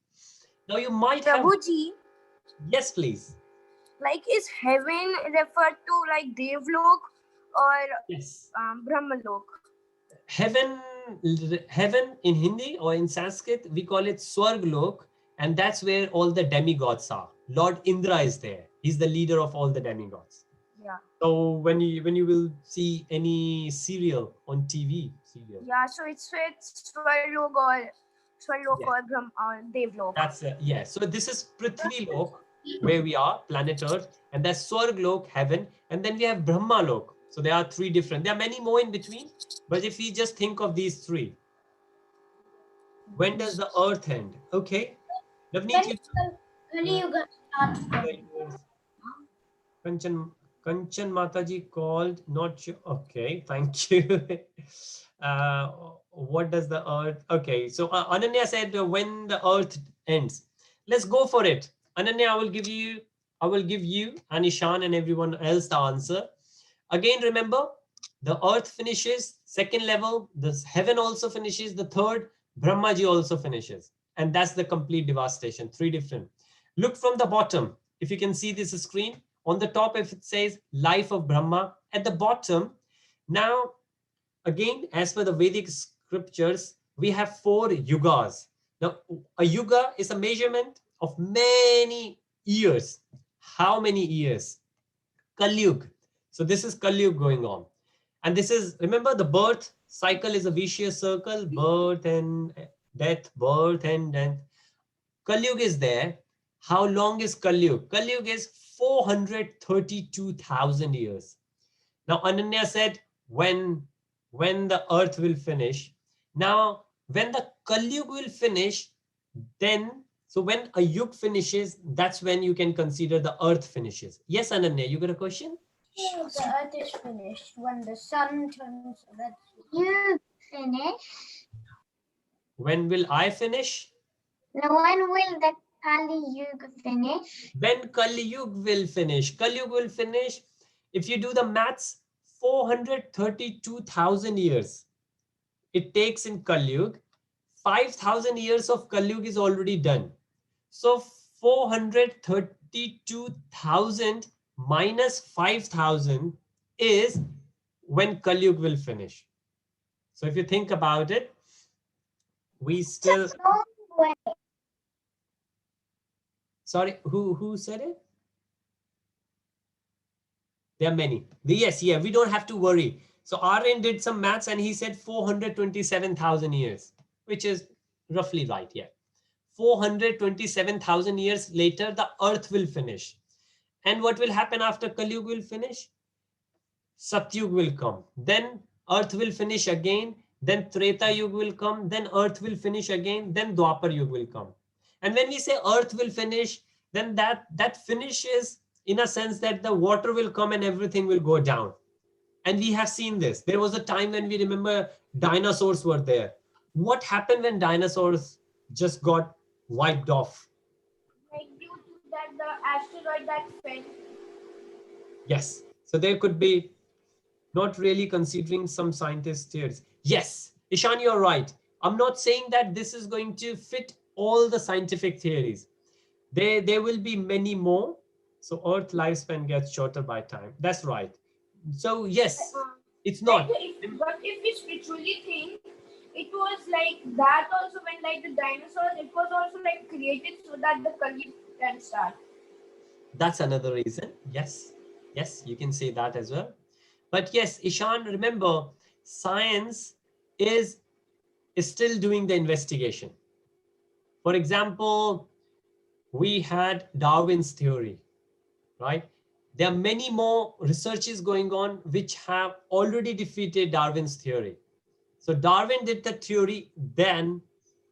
Now you might have... Prabhuji, Yes, please. like is heaven referred to like Devlok or Yes. Brahmalok? Heaven in Hindi or in Sanskrit, we call it Swarglok, and that's where all the demigods are. Lord Indra is there. He's the leader of all the demigods. Yeah. So when you will see any serial on TV, Yeah, so it's Swarlok or Yeah. or Brahm or Devlok. That's yeah. So this is Prithvi Lok, where we are, planet Earth, and that's Swarglok, heaven, and then we have Brahma Lok. So there are 3 different. There are many more in between, but if we just think of these 3, when does the Earth end? Okay, Navneet, you. Kali Yuga starts. Kanchan Mataji called, not sure. Okay, thank you. What does the earth? Okay, so Ananya said when the earth ends. Let's go for it. Ananya, I will give you, Anishan and everyone else the answer. Again, remember, the earth finishes, second level, the heaven also finishes, the third, Brahmaji also finishes. And that's the complete devastation, 3 different. Look from the bottom. If you can see this screen, on the top, if it says life of Brahma, at the bottom, now, again, as per the Vedic scriptures, we have 4 yugas. Now, a yuga is a measurement of many years. How many years? Kali Yuga. So this is Kali Yuga going on. And this is, remember, the birth cycle is a vicious circle, birth and death, birth and death. Kali Yuga is there. How long is Kali Yuga? Kali Yuga is 432,000 years. Now Ananya said when the earth will finish. Now when the Kali Yuga will finish, then so when a yug finishes, that's when you can consider the earth finishes. Yes, Ananya, you got a question? The earth is finished when the sun turns red. You finish. When will I finish? Now, when will the Kali Yuga finish? When Kali Yuga will finish. Kali Yuga will finish. If you do the maths, 432,000 years it takes in Kali Yuga. 5,000 years of Kali Yuga is already done. So 432,000 minus 5,000 is when Kali Yuga will finish. So if you think about it, we still... Sorry, who said it? There are many. Yes, yeah, we don't have to worry. So Aryan did some maths and he said 427,000 years, which is roughly right, yeah. 427,000 years later, the earth will finish. And what will happen after Kali Yuga will finish? Satyug will come. Then earth will finish again. then Treta Yuga will come, then Earth will finish again, then Dwapar Yuga will come. And when we say Earth will finish, then that finish is in a sense that the water will come and everything will go down. And we have seen this. There was a time when we remember dinosaurs were there. What happened when dinosaurs just got wiped off? Like due to that the asteroid that fell. Yes. So there could be, not really considering some scientist theories. Yes, Ishan, you're right. I'm not saying that this is going to fit all the scientific theories. There will be many more. So Earth lifespan gets shorter by time. That's right. So yes, it's not. But if we spiritually think, it was like that also when like the dinosaurs, it was also like created so that the Kali can start. That's another reason. Yes, yes, you can say that as well. But yes, Ishan, remember, science is still doing the investigation. For example, we had Darwin's theory, right? There are many more researches going on which have already defeated Darwin's theory. So Darwin did the theory then,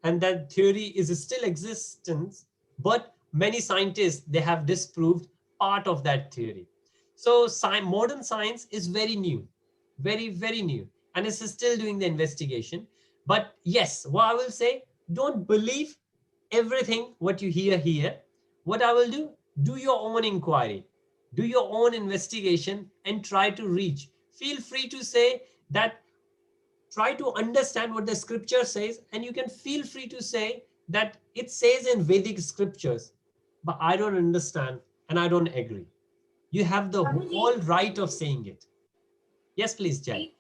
and that theory is still existence, but many scientists, they have disproved part of that theory. So modern science is very new, very, very new, and it's still doing the investigation. But yes, what I will say, don't believe everything what you hear here. What I will do your own inquiry, do your own investigation, and try to reach. Feel free to say that, try to understand what the scripture says, and you can feel free to say that it says in Vedic scriptures, but I don't understand and I don't agree. You have the whole right of saying it. Yes, please, Jai.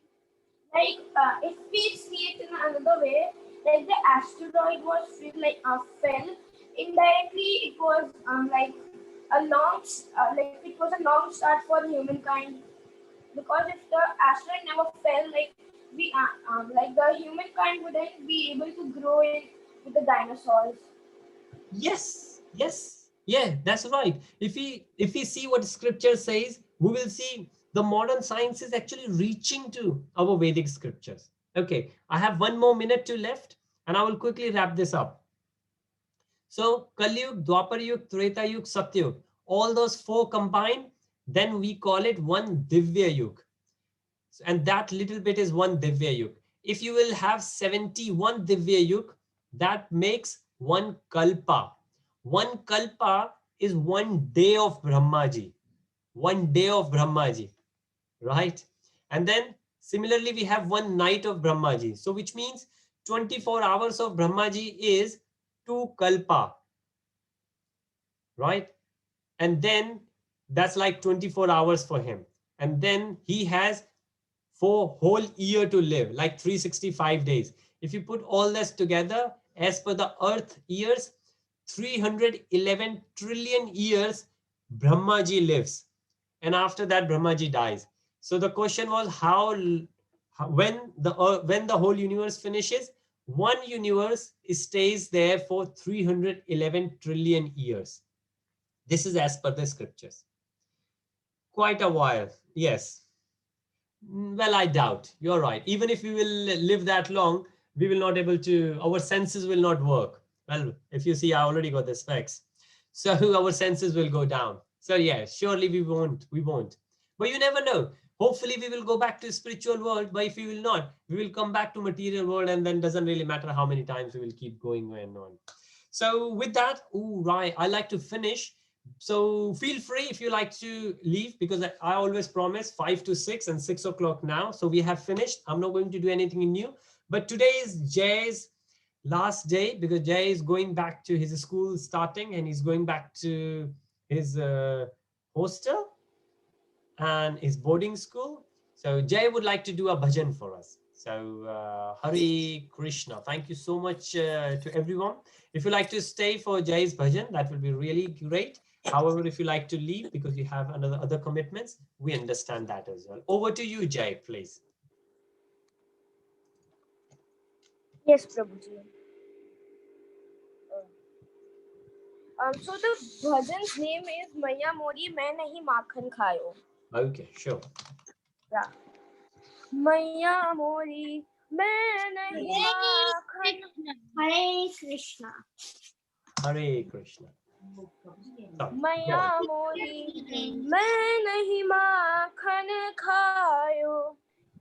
Like if we see it in another way, like the asteroid was fell indirectly. It was like a long like it was a long start for humankind, because if the asteroid never fell, like we like the humankind wouldn't be able to grow in with the dinosaurs. Yes, yes, yeah, that's right. If we see what scripture says, we will see the modern science is actually reaching to our Vedic scriptures. Okay, I have 1 more minute to left, and I will quickly wrap this up. So Kali Yuga, Dwapar Yuga, Treta Yuga, Satya Yuga, all those four combined, then we call it one Divya Yuga. And that little bit is one Divya Yuga. If you will have 71 Divya Yuga, that makes one Kalpa. One Kalpa is 1 day of Brahmaji. 1 day of Brahmaji, right? And then similarly, we have 1 night of Brahmaji. So which means 24 hours of Brahmaji is 2 Kalpa, right? And then that's like 24 hours for him. And then he has 4 whole year to live, like 365 days. If you put all this together, as per the earth years, 311 trillion years Brahmaji lives. And after that, Brahmaji dies. So the question was when the whole universe finishes, one universe stays there for 311 trillion years. This is as per the scriptures. Quite a while, yes. Well, I doubt. You're right. Even if we will live that long, we will not able to, our senses will not work. Well, if you see, I already got the specs. So our senses will go down. So yeah, surely we won't. But you never know. Hopefully we will go back to spiritual world, but if we will not, we will come back to material world, and then doesn't really matter how many times we will keep going and on. So with that, right, I like to finish. So feel free if you like to leave, because I always promise 5 to 6 and 6 o'clock now. So we have finished. I'm not going to do anything new, but today is Jay's last day, because Jay is going back to his school starting, and he's going back to his hostel and his boarding school. So Jay would like to do a bhajan for us. So Hare Krishna. Thank you so much to everyone. If you like to stay for Jay's bhajan, that would be really great. However, if you like to leave because you have other commitments, we understand that as well. Over to you, Jay, please. Yes, Prabhuji. So the bhajan's name is Maya Mori Main Nahi Makhan Khayo. Okay, sure. Yeah. Maya Mori मैं नहीं माखन Hare Krishna. Hare Krishna. मैया मोरी मैं नहीं माखन खायो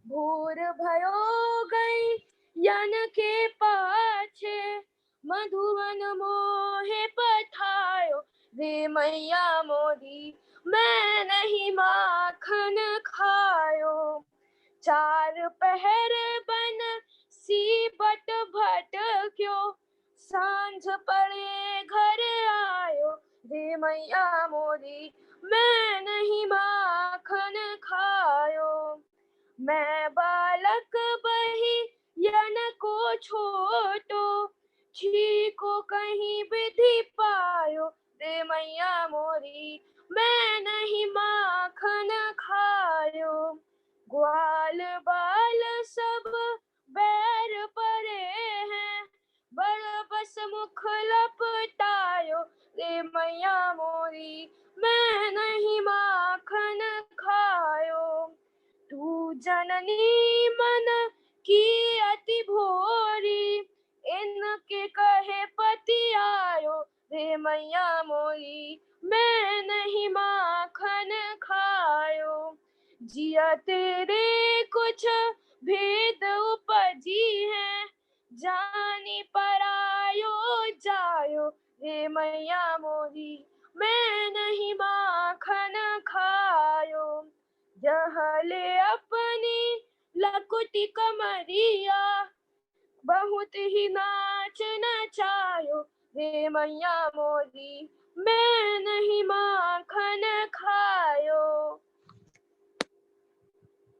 भूर भयो गई यन के पाछे मधुवन मोहे पठायो रे मैया मोरी मैं नहीं माखन खायो चार पहर बन सी बट भट क्यों सांझ पड़े घर आयो रे मैया मोरी मैं नहीं माखन खायो मैं बालक बही यन को छोटो छीको कहीं विधि पायो रे मैया मोरी मैं नहीं माखन खायो ग्वाल बाल सब बैर परे हैं बड़ बस मुख लपटायो रे मैया मोरी मैं नहीं माखन खायो तू जननी मन की अति भोरी इनके कहे पति आयो रे मैया मोरी मैं नहीं माखन खायो जिया तेरे कुछ भेद उपजी है जानी परायो जायो रे मैया मोरी मैं नहीं माखन खायो जहले अपनी लकुटी कमरिया बहुत ही नाच नचायो रे मैया मोरी मैं नहीं माखन खायो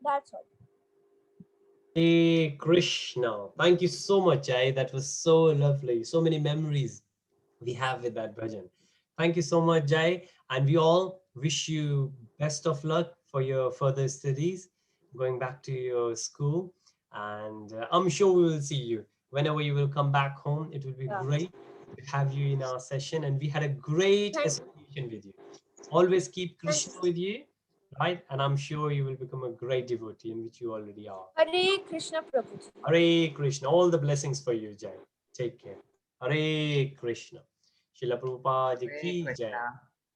That's all. Hare Krishna. Thank you so much, Jai. That was so lovely. So many memories we have with that bhajan. Thank you so much, Jai. And we all wish you best of luck for your further studies, going back to your school. And I'm sure we will see you whenever you will come back home. It will be great to have you in our session. And we had a great association with you. Always keep Krishna with you. Right, and I'm sure you will become a great devotee, in which you already are. Hare Krishna Prabhuji. Hare Krishna. All the blessings for you, Jai. Take care. Hare Krishna. Srila Prabhupada ki Jai.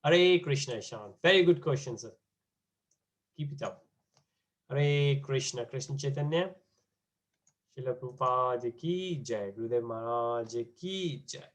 Hare Krishna, Shan. Very good question, sir. Keep it up. Hare Krishna. Krishna Chaitanya. Srila Prabhupada ki Jai. Gurudev Maharaj ki Jai.